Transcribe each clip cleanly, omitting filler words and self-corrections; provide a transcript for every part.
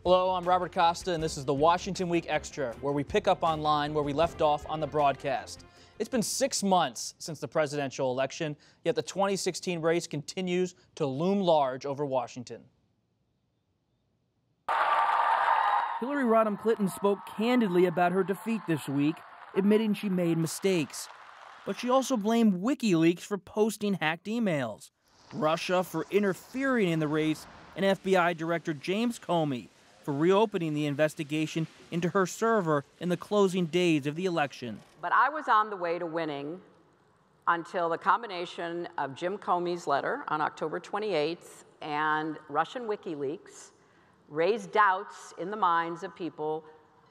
Hello, I'm Robert Costa, and this is the Washington Week Extra, where we pick up online where we left off on the broadcast. It's been 6 months since the presidential election, yet the 2016 race continues to loom large over Washington. Hillary Rodham Clinton spoke candidly about her defeat this week, admitting she made mistakes. But she also blamed WikiLeaks for posting hacked emails, Russia for interfering in the race, and FBI Director James Comey for reopening the investigation into her server in the closing days of the election. But I was on the way to winning until the combination of Jim Comey's letter on October 28th and Russian WikiLeaks raised doubts in the minds of people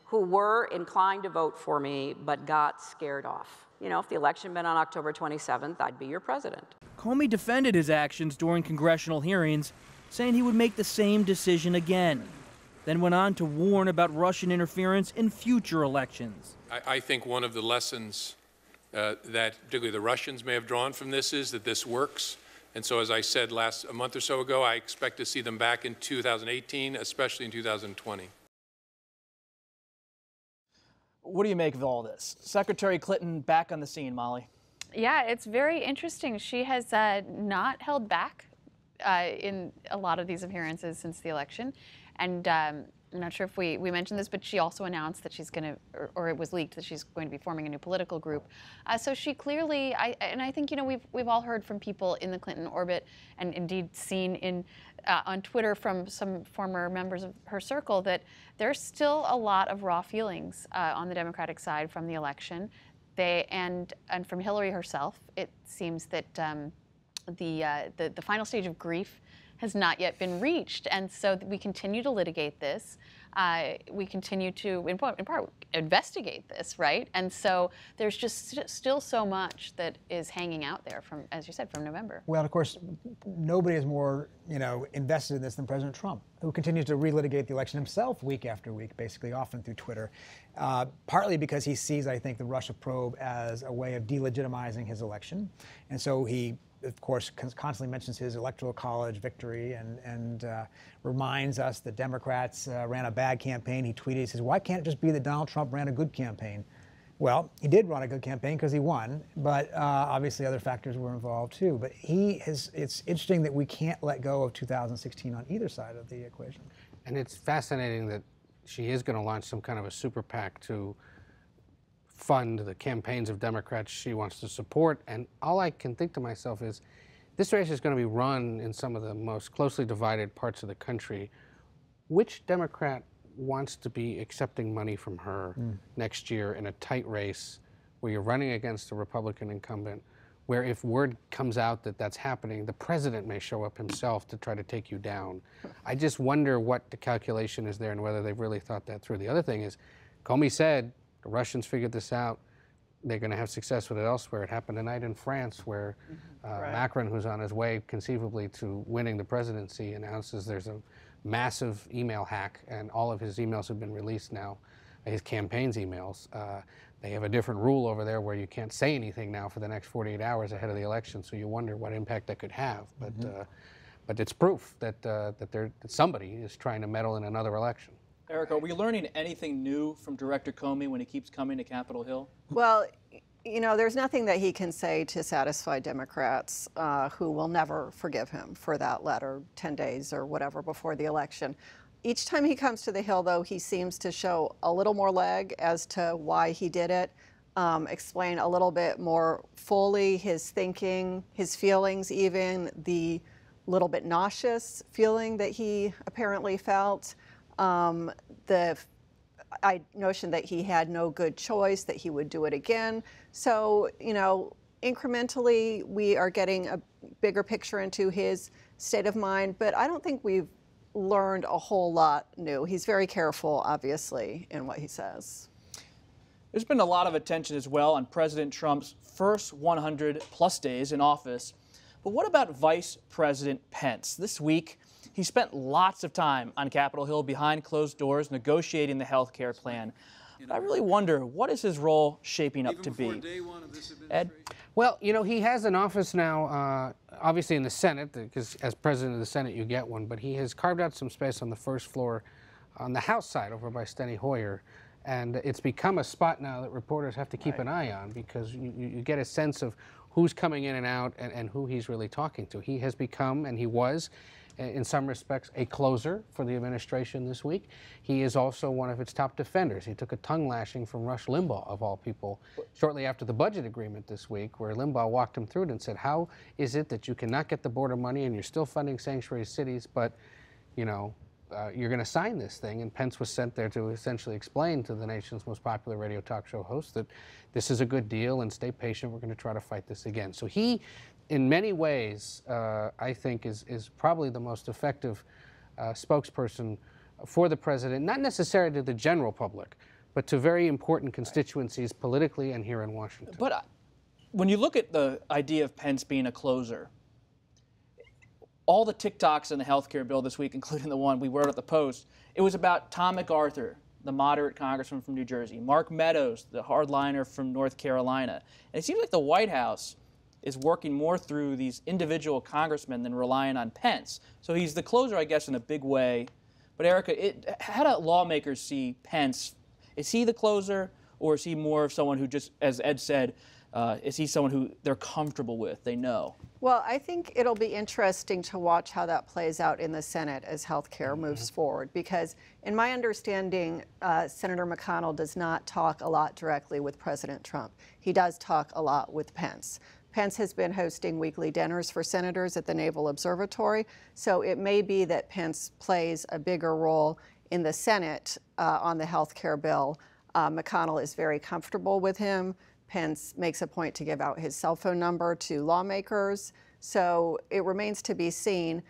who were inclined to vote for me but got scared off. You know, if the election had been on October 27th, I'd be your president. Comey defended his actions during congressional hearings, saying he would make the same decision again, then went on to warn about Russian interference in future elections. I think one of the lessons that particularly the Russians may have drawn from this is that this works. And so, as I said a month or so ago, I expect to see them back in 2018, especially in 2020. What do you make of all this? Secretary Clinton back on the scene, Molly. Yeah, it's very interesting. She has not held back in a lot of these appearances since the election. And I'm not sure if we mentioned this, but she also announced that she's going to, or it was leaked that she's going to be forming a new political group. So she clearly, and I think, you know, we've all heard from people in the Clinton orbit, and indeed seen on Twitter from some former members of her circle, that there's still a lot of raw feelings on the Democratic side from the election. And from Hillary herself, it seems that the final stage of grief has not yet been reached, and so we continue to litigate this. We continue to, in part, investigate this, right? And so there's just still so much that is hanging out there from, as you said, from November. Well, of course, nobody is more, invested in this than President Trump, who continues to relitigate the election himself week after week, basically, often through Twitter, partly because he sees, I think, the Russia probe as a way of delegitimizing his election, and so he, of course, constantly mentions his electoral college victory and reminds us that Democrats ran a bad campaign. He tweeted, he says, why can't it just be that Donald Trump ran a good campaign? Well, he did run a good campaign because he won, but obviously other factors were involved too. But it's interesting that we can't let go of 2016 on either side of the equation. And it's fascinating that she is going to launch some kind of a super PAC to fund the campaigns of Democrats she wants to support. And all I can think to myself is, this race is going to be run in some of the most closely divided parts of the country. Which Democrat wants to be accepting money from her next year in a tight race where you're running against a Republican incumbent, where if word comes out that that's happening, the president may show up himself to try to take you down? I just wonder what the calculation is there and whether they've really thought that through. The other thing is, Comey said, the Russians figured this out. They're going to have success with it elsewhere. It happened tonight in France, where Macron, who's on his way conceivably to winning the presidency, announces there's a massive email hack, and all of his emails have been released now, his campaign's emails. They have a different rule over there where you can't say anything now for the next 48 hours ahead of the election, so you wonder what impact that could have. But it's proof that somebody is trying to meddle in another election. Eric, are we learning anything new from Director Comey when he keeps coming to Capitol Hill? Well, there's nothing that he can say to satisfy Democrats who will never forgive him for that letter 10 days or whatever before the election. Each time he comes to the Hill, though, he seems to show a little more leg as to why he did it, explain a little bit more fully his thinking, his feelings, even the little bit nauseous feeling that he apparently felt. The notion that he had no good choice, that he would do it again. So, incrementally, we are getting a bigger picture into his state of mind, but I don't think we've learned a whole lot new. He's very careful, obviously, in what he says. There's been a lot of attention as well on President Trump's first 100-plus days in office. But what about Vice President Pence? This week, he spent lots of time on Capitol Hill behind closed doors negotiating the health care plan. But I really wonder, what is his role shaping up to be? Ed? Well, he has an office now, obviously in the Senate, because as president of the Senate you get one, but he has carved out some space on the first floor on the House side over by Steny Hoyer. And it's become a spot now that reporters have to keep an eye on, because you get a sense of who's coming in and out and who he's really talking to. He has become, and he was, in some respects, a closer for the administration this week. He is also one of its top defenders. He took a tongue lashing from Rush Limbaugh, of all people, shortly after the budget agreement this week, where Limbaugh walked him through it and said, how is it that you cannot get the border money and you're still funding sanctuary cities, but, you know, you're going to sign this thing? And Pence was sent there to essentially explain to the nation's most popular radio talk show host that this is a good deal and stay patient, we're going to try to fight this again. So he, in many ways, I think is probably the most effective spokesperson for the president, not necessarily to the general public, but to very important constituencies politically and here in Washington. But when you look at the idea of Pence being a closer, all the TikToks in the healthcare bill this week, including the one we wrote at the Post, it was about Tom MacArthur, the moderate congressman from New Jersey, Mark Meadows, the hardliner from North Carolina. And it seems like the White House is working more through these individual congressmen than relying on Pence. So he's the closer, I guess, in a big way. But Erica, how do lawmakers see Pence? Is he the closer, or is he more of someone who just, as Ed said, is he someone who they're comfortable with, they know? Well, I think it'll be interesting to watch how that plays out in the Senate as health care moves forward, because in my understanding, Senator McConnell does not talk a lot directly with President Trump. He does talk a lot with Pence. Pence has been hosting weekly dinners for senators at the Naval Observatory, so it may be that Pence plays a bigger role in the Senate on the health care bill. McConnell is very comfortable with him. Pence makes a point to give out his cell phone number to lawmakers, so it remains to be seen.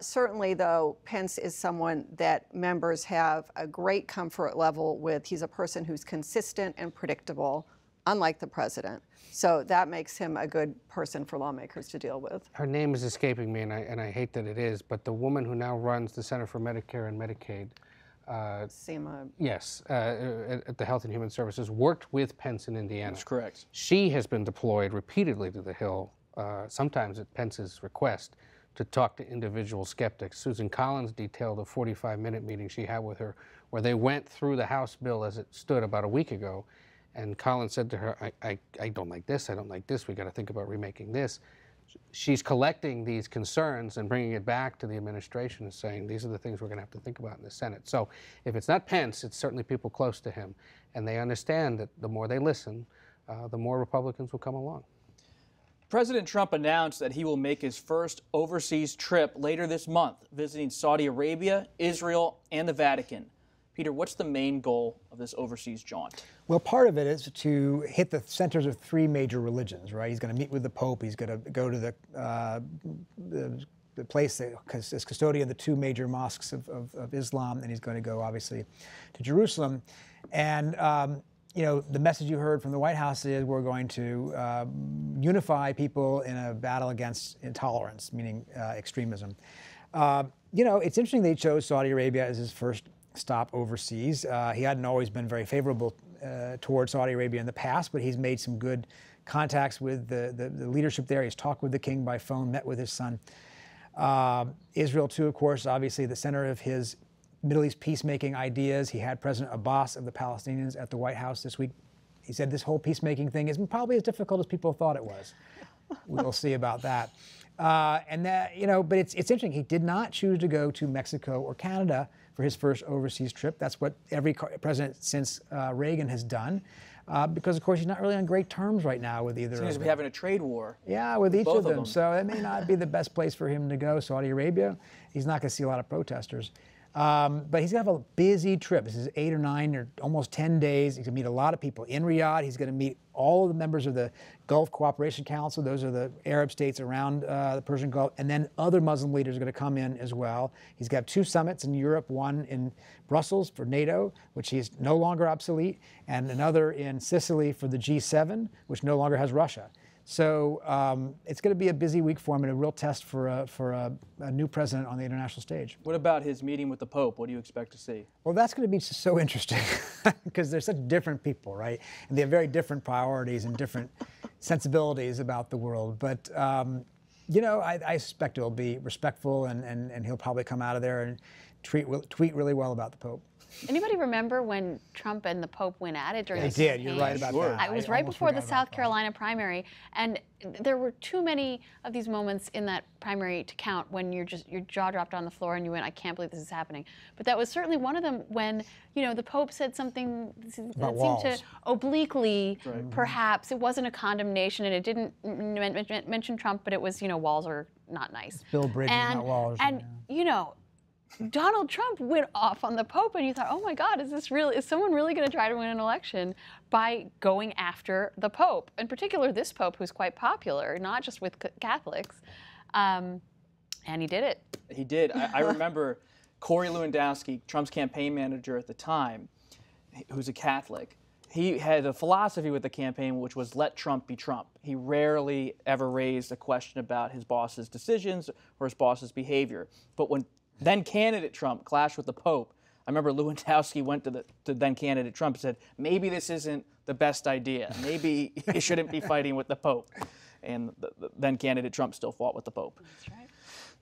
Certainly, though, Pence is someone that members have a great comfort level with. He's a person who's consistent and predictable, unlike the president. So that makes him a good person for lawmakers to deal with. Her name is escaping me, and I hate that it is, but the woman who now runs the Center for Medicare and Medicaid, SEMA. yes, at the Health and Human Services, worked with Pence in Indiana. That's correct. She has been deployed repeatedly to the Hill, sometimes at Pence's request, to talk to individual skeptics. Susan Collins detailed a 45-minute meeting she had with her where they went through the House bill as it stood about a week ago, and Collins said to her, I don't like this, I don't like this, we got to think about remaking this. She's collecting these concerns and bringing it back to the administration and saying, these are the things we're going to have to think about in the Senate. So if it's not Pence, it's certainly people close to him. And they understand that the more they listen, the more Republicans will come along. President Trump announced that he will make his first overseas trip later this month, visiting Saudi Arabia, Israel, and the Vatican. Peter, what's the main goal of this overseas jaunt? Well, part of it is to hit the centers of three major religions, right? He's going to meet with the Pope. He's going to go to the place that is custodian of the two major mosques of Islam, and he's going to go, obviously, to Jerusalem. And, you know, the message you heard from the White House is we're going to unify people in a battle against intolerance, meaning extremism. You know, it's interesting they chose Saudi Arabia as his first stop overseas. He hadn't always been very favorable toward Saudi Arabia in the past, but he's made some good contacts with the leadership there. He's talked with the king by phone, met with his son. Israel, too, of course, obviously the center of his Middle East peacemaking ideas. He had President Abbas of the Palestinians at the White House this week. He said this whole peacemaking thing isn't probably as difficult as people thought it was. We'll see about that. And that, you know, but it's interesting. He did not choose to go to Mexico or Canada for his first overseas trip. That's what every president since Reagan has done, because of course he's not really on great terms right now with either of them. Seems to be having a trade war. Yeah, with each both of them. So it may not be the best place for him to go. Saudi Arabia, he's not going to see a lot of protesters. But he's going to have a busy trip. This is 8 or 9 or almost 10 days. He's going to meet a lot of people in Riyadh. He's going to meet all of the members of the Gulf Cooperation Council. Those are the Arab states around the Persian Gulf. And then other Muslim leaders are going to come in as well. He's got 2 summits in Europe, one in Brussels for NATO, which is no longer obsolete, and another in Sicily for the G7, which no longer has Russia. So it's going to be a busy week for him and a real test for a new president on the international stage. What about his meeting with the Pope? What do you expect to see? Well, that's going to be so interesting because they're such different people, right? And they have very different priorities and different sensibilities about the world. But, you know, I suspect it'll be respectful and he'll probably come out of there and tweet really well about the Pope. Anybody remember when Trump and the Pope went at it during the They did. campaign? You're right about that. It was right before the South Carolina primary, and there were too many of these moments in that primary to count when your jaw dropped on the floor and you went, "I can't believe this is happening." But that was certainly one of them when the Pope said something that seemed to obliquely, perhaps it wasn't a condemnation and it didn't mention Trump, but it was walls are not nice. Bill Bridges, not walls. And Donald Trump went off on the Pope, and you thought, oh my God, is someone really going to try to win an election by going after the Pope? In particular, this Pope, who's quite popular, not just with Catholics. And he did it. He did. I remember Corey Lewandowski, Trump's campaign manager at the time, who's a Catholic. He had a philosophy with the campaign, which was let Trump be Trump. He rarely ever raised a question about his boss's decisions or his boss's behavior. But when then-candidate Trump clashed with the Pope, I remember Lewandowski went to then-candidate Trump and said, maybe this isn't the best idea. Maybe he shouldn't be fighting with the Pope. And the then-candidate Trump still fought with the Pope. That's right.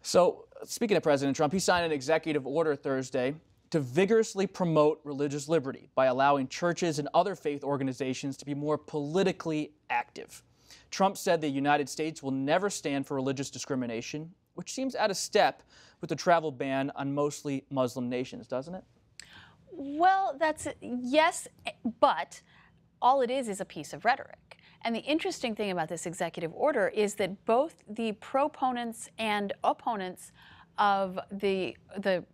So, speaking of President Trump, he signed an executive order Thursday to vigorously promote religious liberty by allowing churches and other faith organizations to be more politically active. Trump said the United States will never stand for religious discrimination, which seems out of step with the travel ban on mostly Muslim nations, doesn't it? Well, yes, but all it is a piece of rhetoric. And the interesting thing about this executive order is that both the proponents and opponents of the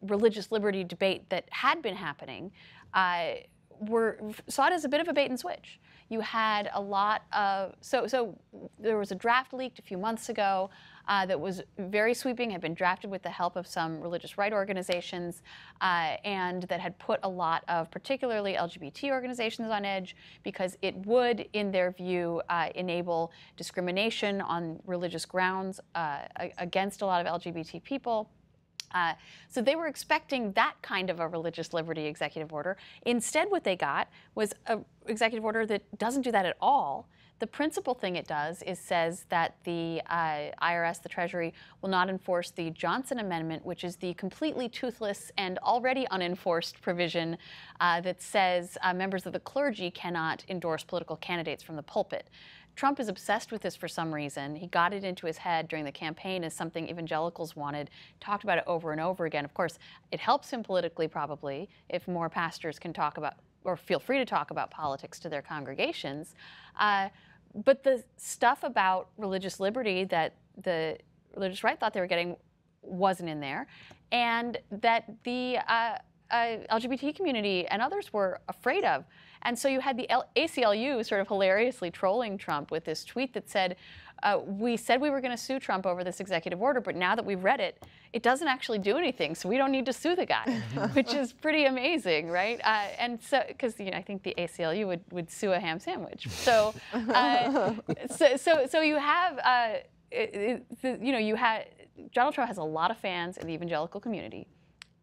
religious liberty debate that had been happening saw it as a bit of a bait and switch. You had a lot of, so there was a draft leaked a few months ago that was very sweeping, had been drafted with the help of some religious right organizations, and that had put a lot of particularly LGBT organizations on edge because it would, in their view, enable discrimination on religious grounds against a lot of LGBT people. So they were expecting that kind of a religious liberty executive order. Instead, what they got was an executive order that doesn't do that at all. The principal thing it does is says that the IRS, the Treasury, will not enforce the Johnson Amendment, which is the completely toothless and already unenforced provision that says members of the clergy cannot endorse political candidates from the pulpit. Trump is obsessed with this for some reason. He got it into his head during the campaign as something evangelicals wanted, talked about it over and over again. Of course, it helps him politically probably if more pastors can talk about or feel free to talk about politics to their congregations. But the stuff about religious liberty that the religious right thought they were getting wasn't in there, and that the LGBT community and others were afraid of. And so you had the ACLU sort of hilariously trolling Trump with this tweet that said, we said we were going to sue Trump over this executive order, but now that we've read it, it doesn't actually do anything, so we don't need to sue the guy, which is pretty amazing, right? And so, because I think the ACLU would sue a ham sandwich. So, so you have, Donald Trump has a lot of fans in the evangelical community.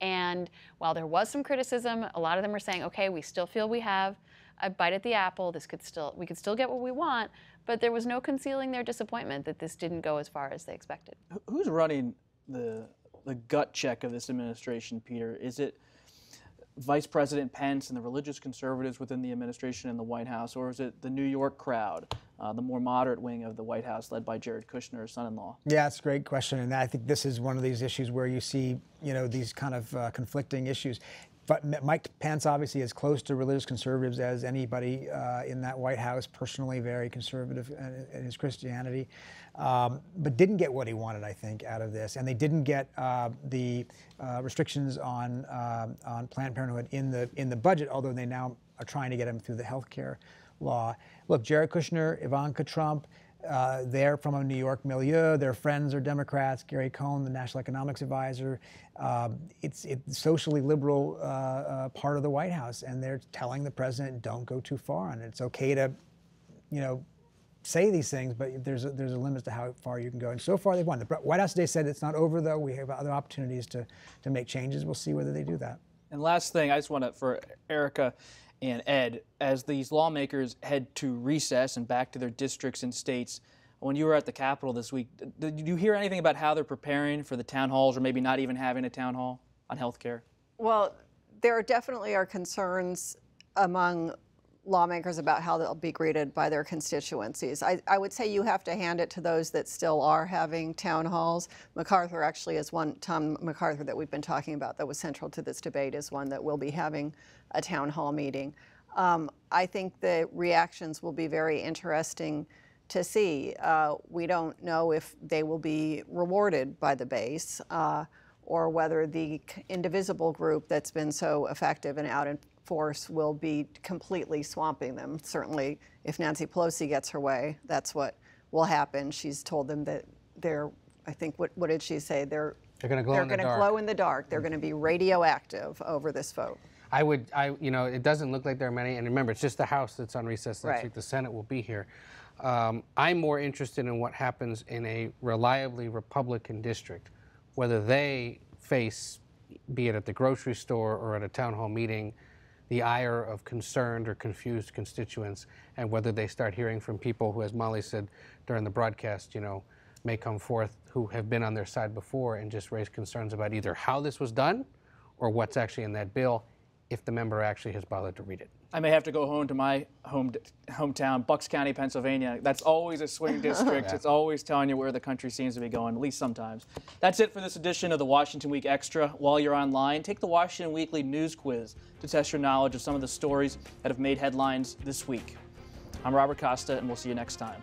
And while there was some criticism, a lot of them were saying, okay, we still feel we have a bite at the apple. We could still get what we want, but there was no concealing their disappointment that this didn't go as far as they expected. Who's running the gut check of this administration, Peter? Is it Vice President Pence and the religious conservatives within the administration and the White House, or is it the New York crowd, the more moderate wing of the White House led by Jared Kushner's son-in-law? Yeah, that's a great question, and I think this is one of these issues where you see, these kind of conflicting issues. But Mike Pence obviously is close to religious conservatives as anybody in that White House, personally very conservative in his Christianity, but didn't get what he wanted, I think, out of this. And they didn't get the restrictions on Planned Parenthood in the budget, although they now are trying to get them through the health care law. Look, Jared Kushner, Ivanka Trump, they're from a New York milieu. Their friends are Democrats. Gary Cohn, the National Economics Advisor. It's socially liberal part of the White House, and they're telling the president, don't go too far. And it's okay to, say these things, but there's a limit to how far you can go. And so far they've won. The White House today said it's not over, though. We have other opportunities to make changes. We'll see whether they do that. And last thing, I just want to, for Erica and Ed, as these lawmakers head to recess and back to their districts and states, when you were at the Capitol this week, did you hear anything about how they're preparing for the town halls, or maybe not even having a town hall on health care? Well, there definitely are concerns among lawmakers about how they'll be greeted by their constituencies. I would say you have to hand it to those that still are having town halls. MacArthur actually is one. Tom MacArthur that we've been talking about that was central to this debate is one that will be having a town hall meeting. I think the reactions will be very interesting to see. We don't know if they will be rewarded by the base or whether the indivisible group that's been so effective and out in force will be completely swamping them. Certainly, if Nancy Pelosi gets her way, that's what will happen. She's told them that they're, I think, what did she say? They're going to glow in the dark. Glow in the dark. They're going to be radioactive over this vote. It doesn't look like there are many. And remember, it's just the House that's on recess next week. The Senate will be here. I'm more interested in what happens in a reliably Republican district, whether they face, be it at the grocery store or at a town hall meeting, the ire of concerned or confused constituents, and whether they start hearing from people who, as Molly said during the broadcast, may come forth who have been on their side before and just raise concerns about either how this was done or what's actually in that bill, if the member actually has bothered to read it. I may have to go home to my hometown, Bucks County, Pennsylvania. That's always a swing district. It's always telling you where the country seems to be going, at least sometimes. That's it for this edition of the Washington Week Extra. While you're online, take the Washington Weekly News Quiz to test your knowledge of some of the stories that have made headlines this week. I'm Robert Costa, and we'll see you next time.